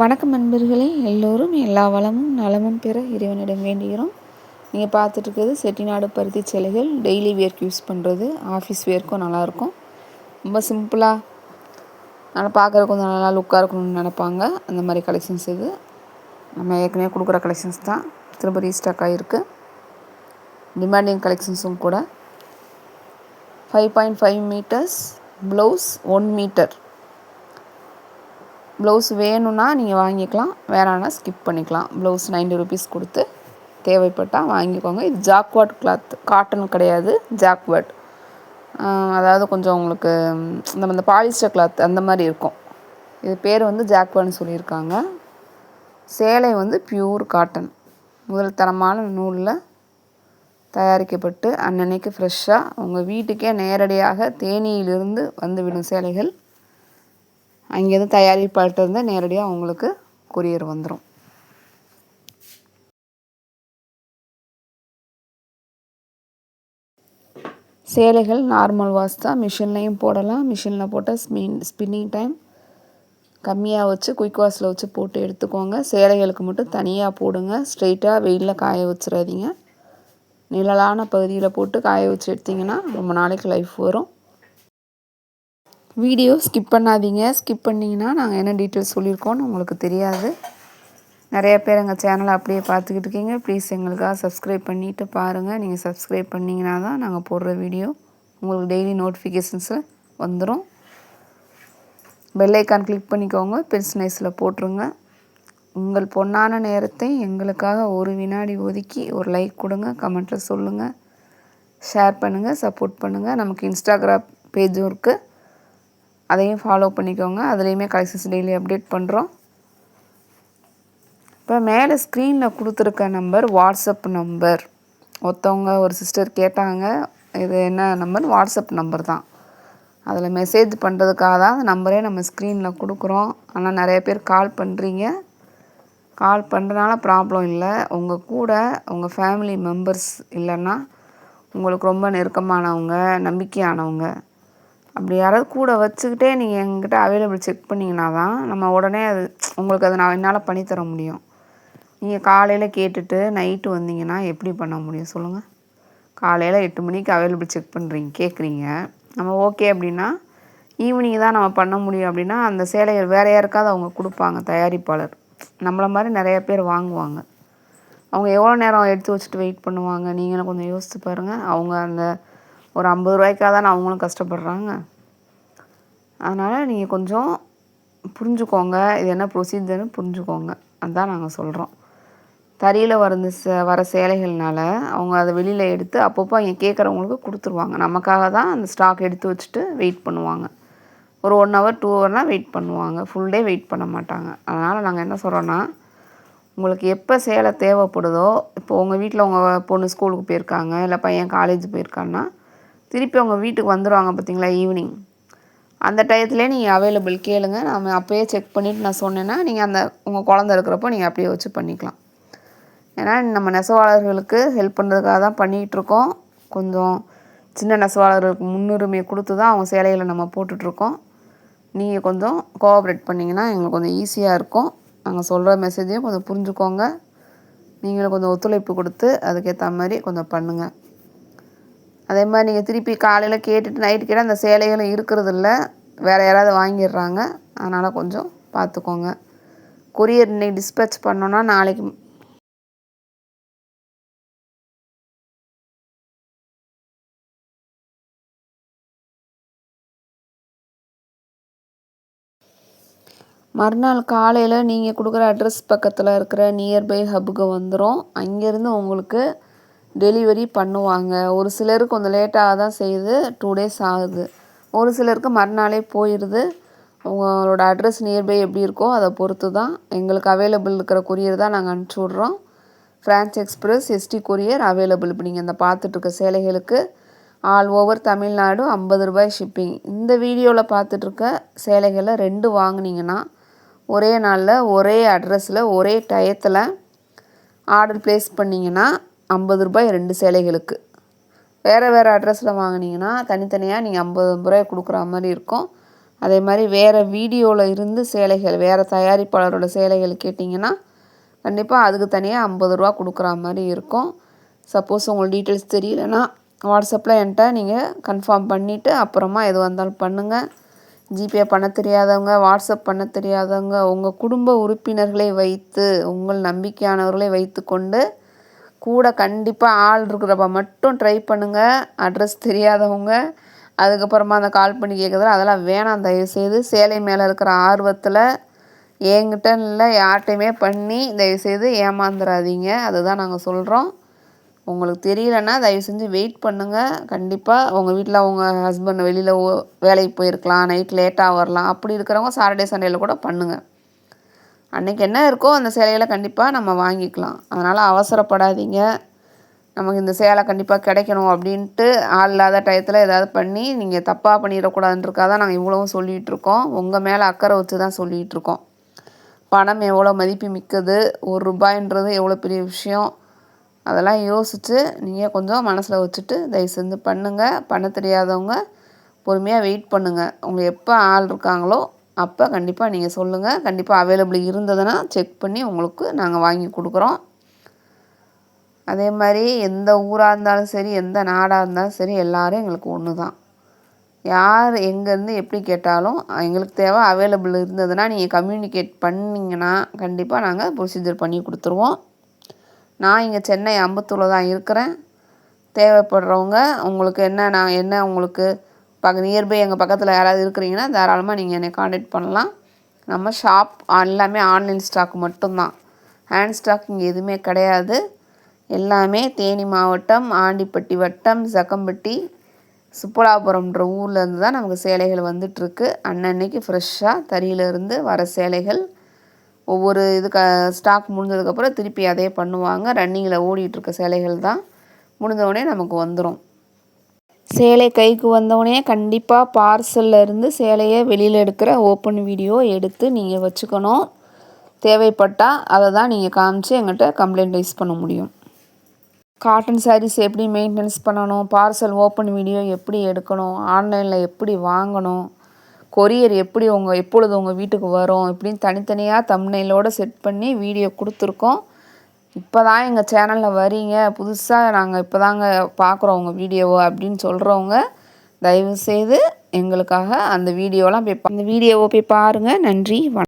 வணக்கம் நண்பர்களே, எல்லோரும் எல்லா வளமும் நலமும் பெற இறைவனிடம் வேண்டுகிறோம். நீங்கள் பார்த்துட்ருக்கிறது செட்டிநாடு பருத்தி சேலைகள். டெய்லி வேர்க்கு யூஸ் பண்ணுறது, ஆஃபீஸ் வேர்க்கும் நல்லாயிருக்கும். ரொம்ப சிம்பிளாக நல்லா பார்க்குறதுக்கு கொஞ்சம் நல்லா லுக்காக இருக்கணும்னு நினைப்பாங்க. அந்த மாதிரி கலெக்ஷன்ஸ் இது நம்ம ஏற்கனவே கொடுக்குற கலெக்ஷன்ஸ் தான். திரும்ப ரீஸ்டாக் ஆகிருக்கு. டிமாண்டிங் கலெக்ஷன்ஸும் கூட. 5.5 மீட்டர்ஸ் ப்ளவுஸ், 1 மீட்டர் ப்ளவுஸ் வேணும்னா நீங்கள் வாங்கிக்கலாம், வேணான்னா ஸ்கிப் பண்ணிக்கலாம். ப்ளவுஸ் 90 ருபீஸ் கொடுத்து தேவைப்பட்டால் வாங்கிக்கோங்க. இது ஜாக்வாட் கிளாத், காட்டன் கிடையாது, ஜாக்வாட். அதாவது கொஞ்சம் உங்களுக்கு இந்த பாலிஸ்டர் கிளாத் அந்த மாதிரி இருக்கும். இது பேர் வந்து ஜாக்வாட்னு சொல்லியிருக்காங்க. சேலை வந்து பியூர் காட்டன், முதல் தரமான நூலில் தயாரிக்கப்பட்டு அன்னன்னைக்கு ஃப்ரெஷ்ஷாக உங்கள் வீட்டுக்கே நேரடியாக தேனியிலிருந்து வந்துவிடும் சேலைகள். அங்கேருந்து தயாரிப்பாளர்கிட்ட இருந்து நேரடியாக உங்களுக்கு கொரியர் வந்துடும். சேலைகள் நார்மல் வாஷ் தான், மிஷின்லையும் போடலாம். மிஷினில் போட்டால் ஸ்பின்னிங் டைம் கம்மியாக வச்சு குயிக் வாஷில் வச்சு போட்டு எடுத்துக்கோங்க. சேலைகளுக்கு மட்டும் தனியாக போடுங்க. ஸ்ட்ரெயிட்டாக வெயிலில் காய வச்சிடாதீங்க. நிழலான பகுதியில் போட்டு காய வச்சு எடுத்திங்கன்னா ரொம்ப நாளைக்கு லைஃப் வரும். வீடியோ ஸ்கிப் பண்ணாதீங்க. ஸ்கிப் பண்ணிங்கன்னா நாங்கள் என்ன டீட்டெயில்ஸ் சொல்லியிருக்கோன்னு உங்களுக்கு தெரியாது. நிறைய பேர் எங்கள் சேனலை அப்படியே பார்த்துக்கிட்டு இருக்கீங்க. ப்ளீஸ் எங்களுக்காக சப்ஸ்கிரைப் பண்ணிவிட்டு பாருங்கள். நீங்கள் சப்ஸ்கிரைப் பண்ணிங்கன்னா தான் நாங்கள் போடுற வீடியோ உங்களுக்கு டெய்லி நோட்டிஃபிகேஷன்ஸில் வந்துடும். பெல் ஐக்கான் கிளிக் பண்ணிக்கோங்க, பென்சினைஸில் போட்டுருங்க. உங்கள் பொன்னான நேரத்தை எங்களுக்காக ஒரு வினாடி ஒதுக்கி ஒரு லைக் கொடுங்க, கமெண்ட்டில் சொல்லுங்கள், ஷேர் பண்ணுங்கள், சப்போர்ட் பண்ணுங்கள். நமக்கு இன்ஸ்டாகிராம் பேஜும் இருக்குது, அதையும் ஃபாலோ பண்ணிக்கோங்க. அதுலேயுமே கலெக்ஷன்ஸ் டெய்லி அப்டேட் பண்ணுறோம். இப்போ மேலே ஸ்க்ரீனில் கொடுத்துருக்க நம்பர் வாட்ஸ்அப் நம்பர். ஒருத்தவங்க ஒரு சிஸ்டர் கேட்டாங்க, இது என்ன நம்பர்? வாட்ஸ்அப் நம்பர் தான். அதில் மெசேஜ் பண்ணுறதுக்காக தான் அந்த நம்பரே நம்ம ஸ்க்ரீனில் கொடுக்குறோம். ஆனால் நிறைய பேர் கால் பண்ணுறீங்க. கால் பண்ணுறதுனால ப்ராப்ளம் இல்லை. உங்கள் கூட உங்கள் ஃபேமிலி மெம்பர்ஸ் இல்லைன்னா உங்களுக்கு ரொம்ப நெருக்கமானவங்க, நம்பிக்கையானவங்க, அப்படி யாராவது கூட வச்சுக்கிட்டே நீங்கள் எங்கிட்ட அவைலபிள் செக் பண்ணிங்கன்னா தான் நம்ம உடனே அது உங்களுக்கு அதை என்னால் பண்ணித்தர முடியும். நீங்கள் காலையில் கேட்டுட்டு நைட்டு வந்தீங்கன்னா எப்படி பண்ண முடியும் சொல்லுங்கள்? காலையில் 8 மணிக்கு அவைலபிள் செக் பண்ணுறீங்க, கேட்குறீங்க, நம்ம ஓகே அப்படின்னா ஈவினிங் தான் நம்ம பண்ண முடியும். அப்படின்னா அந்த சேலைகள் வேறு யாருக்காவது அவங்க கொடுப்பாங்க, தயாரிப்பாளர். நம்மளை மாதிரி நிறைய பேர் வாங்குவாங்க. அவங்க எவ்வளோ நேரம் எடுத்து வச்சுட்டு வெயிட் பண்ணுவாங்க? நீங்களும் கொஞ்சம் யோசித்து பாருங்கள். அவங்க அந்த ஒரு 50 ரூபாய்க்காக தானே அவங்களும் கஷ்டப்படுறாங்க. அதனால் நீங்கள் கொஞ்சம் புரிஞ்சுக்கோங்க, இது என்ன ப்ரொசீஜர்னு புரிஞ்சுக்கோங்க. அதுதான் நாங்கள் சொல்கிறோம். தறியில் வர சேலைகள்னால அவங்க அதை வெளியில் எடுத்து அப்பப்போ அவங்க கேட்குறவங்களுக்கு கொடுத்துருவாங்க. நமக்காக தான் அந்த ஸ்டாக் எடுத்து வச்சுட்டு வெயிட் பண்ணுவாங்க. ஒரு 1 ஹவர் 2 ஹவர்னால் வெயிட் பண்ணுவாங்க, ஃபுல் டே வெயிட் பண்ண மாட்டாங்க. அதனால் நாங்கள் என்ன சொல்கிறோன்னா, உங்களுக்கு எப்போ சேலை தேவைப்படுதோ, இப்போ உங்கள் வீட்டில் உங்கள் பொண்ணு ஸ்கூலுக்கு போயிருக்காங்க, இல்லை பையன் காலேஜ் போயிருக்காங்கன்னா திருப்பி அவங்க வீட்டுக்கு வந்துடுவாங்க பார்த்தீங்களா ஈவினிங். அந்த டயத்துலேயே நீங்கள் அவைலபிள் கேளுங்க. நம்ம அப்போயே செக் பண்ணிவிட்டு நான் சொன்னேன்னா நீங்கள் அந்த உங்கள் குழந்த இருக்கிறப்போ நீங்கள் அப்படியே வச்சு பண்ணிக்கலாம். ஏன்னா நம்ம நெசவாளர்களுக்கு ஹெல்ப் பண்ணுறதுக்காக தான் பண்ணிகிட்ருக்கோம். கொஞ்சம் சின்ன நெசவாளர்களுக்கு முன்னுரிமை கொடுத்து தான் அவங்க சேலைகளை நம்ம போட்டுட்ருக்கோம். நீங்கள் கொஞ்சம் கோஆப்ரேட் பண்ணிங்கன்னா எங்களுக்கு கொஞ்சம் ஈஸியாக இருக்கும். நாங்கள் சொல்கிற மெசேஜையும் கொஞ்சம் புரிஞ்சுக்கோங்க. நீங்களும் கொஞ்சம் ஒத்துழைப்பு கொடுத்து அதுக்கேற்ற மாதிரி கொஞ்சம் பண்ணுங்கள். அதே மாதிரி நீங்கள் திருப்பி காலையில் கேட்டுட்டு நைட்டு கேட்டால் அந்த சேலைகளும் இருக்கிறதில்ல, வேறு யாராவது வாங்கிடுறாங்க. அதனால் கொஞ்சம் பார்த்துக்கோங்க. கொரியர் இன்னைக்கு டிஸ்பேச் பண்ணோன்னா நாளைக்கு மறுநாள் காலையில் நீங்கள் கொடுக்குற அட்ரஸ் பக்கத்தில் இருக்கிற நியர்பை ஹப்புக்கு வந்துடும். அங்கேருந்து உங்களுக்கு டெலிவரி பண்ணுவாங்க. ஒரு சிலருக்கு கொஞ்சம் லேட்டாக தான் செய்யுது, 2 டேஸ் ஆகுது. ஒரு சிலருக்கு மறுநாளே போயிடுது. உங்களோட அட்ரஸ் நியர்பை எப்படி இருக்கோ அதை பொறுத்து தான் எங்களுக்கு அவைலபிள் இருக்கிற கொரியர் தான் நாங்கள் அனுப்பிச்சி விட்றோம். Franch Express, ST courier available. இப்போ நீங்கள் இந்த பார்த்துட்ருக்க சேலைகளுக்கு ஆல் ஓவர் தமிழ்நாடு 50 ரூபாய் ஷிப்பிங். இந்த வீடியோவில் பார்த்துட்ருக்க சேலைகளில் 2 வாங்கினீங்கன்னா ஒரே நாளில் ஒரே அட்ரஸில் ஒரே டயத்தில் ஆர்டர் ப்ளேஸ் பண்ணிங்கன்னா 50 ரூபாய் 2 சேலைகளுக்கு. வேறு வேறு அட்ரஸில் வாங்கினீங்கன்னா தனித்தனியாக நீங்கள் 50 ரூபாய் கொடுக்குற மாதிரி இருக்கும். அதே மாதிரி வேறு வீடியோவில் இருந்து சேலைகள் வேறு தயாரிப்பாளரோட சேலைகள் கேட்டிங்கன்னா கண்டிப்பாக அதுக்கு தனியாக 50 ரூபா கொடுக்குற மாதிரி இருக்கும். சப்போஸ் உங்களுக்கு டீட்டெயில்ஸ் தெரியலனா வாட்ஸ்அப்பில் என்கிட்ட நீங்கள் கன்ஃபார்ம் பண்ணிவிட்டு அப்புறமா எது வந்தாலும் பண்ணுங்கள். ஜிபே பண்ண தெரியாதவங்க, வாட்ஸ்அப் பண்ண தெரியாதவங்க, உங்கள் குடும்ப உறுப்பினர்களை வைத்து உங்கள் நம்பிக்கையானவர்களை வைத்து கொண்டு கூட கண்டிப்பாக ஆள் இருக்கிறப்ப மட்டும் ட்ரை பண்ணுங்கள். அட்ரஸ் தெரியாதவங்க அதுக்கப்புறமா அந்த கால் பண்ணி கேட்குறதுல அதெல்லாம் வேணாம். தயவுசெய்து சேலை மேலே இருக்கிற ஆர்வத்தில் என்கிட்ட இல்லை யார்கிட்டையுமே பண்ணி தயவுசெய்து ஏமாந்துடாதீங்க. அதுதான் நாங்கள் சொல்கிறோம். உங்களுக்கு தெரியலன்னா தயவு செஞ்சு வெயிட் பண்ணுங்கள். கண்டிப்பாக உங்கள் வீட்டில் உங்கள் ஹஸ்பண்ட் வெளியில் வேலைக்கு போயிருக்கலாம், நைட் லேட்டாக வரலாம். அப்படி இருக்கிறவங்க சாட்டர்டே சண்டேயில் கூட பண்ணுங்கள். அன்றைக்கி என்ன இருக்கோ அந்த சேலைகளை கண்டிப்பாக நம்ம வாங்கிக்கலாம். அதனால் அவசரப்படாதீங்க. நமக்கு இந்த சேலை கண்டிப்பாக கிடைக்கணும் அப்படின்ட்டு ஆள் இல்லாத டயத்தில் ஏதாவது பண்ணி நீங்கள் தப்பாக பண்ணிடக்கூடாதுன்றக்காக தான் நாங்கள் இவ்வளவும் சொல்லிகிட்ருக்கோம். உங்கள் மேலே அக்கறை வச்சு தான் சொல்லிகிட்ருக்கோம். பணம் எவ்வளோ மதிப்பு மிக்கது, ₹1 எவ்வளோ பெரிய விஷயம், அதெல்லாம் யோசித்து நீங்கள் கொஞ்சம் மனசில் வச்சுட்டு தயவு செஞ்சு பண்ணுங்கள். பண்ண தெரியாதவங்க பொறுமையாக வெயிட் பண்ணுங்கள். உங்களுக்கு எப்போ ஆள் இருக்காங்களோ அப்போ கண்டிப்பாக நீங்கள் சொல்லுங்கள். கண்டிப்பாக அவைலபிள் இருந்ததுன்னா செக் பண்ணி உங்களுக்கு நாங்கள் வாங்கி கொடுக்குறோம். அதே மாதிரி எந்த ஊராக இருந்தாலும் சரி, எந்த நாடாக இருந்தாலும் சரி, எல்லோரும் எங்களுக்கு ஒன்று தான். யார் எங்கேருந்து எப்படி கேட்டாலும் எங்களுக்கு தேவை அவைலபிள் இருந்ததுன்னா நீங்கள் கம்யூனிகேட் பண்ணிங்கன்னா கண்டிப்பாக நாங்கள் ப்ரொசீஜர் பண்ணி கொடுத்துருவோம். நான் இங்கே சென்னை அம்பத்தூரில் தான் இருக்கிறேன். தேவைப்படுறவங்க உங்களுக்கு உங்களுக்கு நியர்பை எங்கள் பக்கத்தில் யாராவது இருக்கிறீங்கன்னா தாராளமாக நீங்கள் என்னை காண்டாக்ட் பண்ணலாம். நம்ம ஷாப் எல்லாமே ஆன்லைன் ஸ்டாக் மட்டும்தான். ஹேண்ட் ஸ்டாக் இங்கே எதுவுமே கிடையாது. எல்லாமே தேனி மாவட்டம், ஆண்டிப்பட்டி வட்டம், சக்கம்பட்டி, சுப்பலாபுரம்ன்ற ஊர்லேருந்து தான் நமக்கு சேலைகள் வந்துட்டுருக்கு. அன்னன்னைக்கு ஃப்ரெஷ்ஷாக தறியிலேருந்து வர சேலைகள் ஒவ்வொரு ஸ்டாக் முடிஞ்சதுக்கப்புறம் திருப்பி அதே பண்ணுவாங்க. ரன்னிங்கில் ஓடிட்டுருக்க சேலைகள் தான் முடிஞ்சவுடனே நமக்கு வந்துடும். சேலை கைக்கு வந்தவுடனே கண்டிப்பாக பார்சலில் இருந்து சேலையை வெளியில் எடுக்கிற ஓப்பன் வீடியோ எடுத்து நீங்கள் வச்சுக்கணும். தேவைப்பட்டால் அதை தான் நீங்கள் காமிச்சு எங்கிட்ட கம்ப்ளைண்ட் ரைஸ் பண்ண முடியும். காட்டன் சாரீஸ் எப்படி மெயின்டெனன்ஸ் பண்ணணும், பார்சல் ஓப்பன் வீடியோ எப்படி எடுக்கணும், ஆன்லைனில் எப்படி வாங்கணும், கொரியர் எப்படி எப்பொழுது உங்கள் வீட்டுக்கு வரும் இப்படின்னு தனித்தனியாக தம்ப்நெயிலோடு செட் பண்ணி வீடியோ கொடுத்துருக்கோம். இப்போ தான் எங்கள் சேனலில் வரீங்க, புதுசாக நாங்கள் இப்போ தாங்க பார்க்குறோம் உங்கள் வீடியோவை அப்படின்னு சொல்கிறவங்க தயவுசெய்து எங்களுக்காக அந்த வீடியோவை போய் பாருங்கள். நன்றி, வணக்கம்.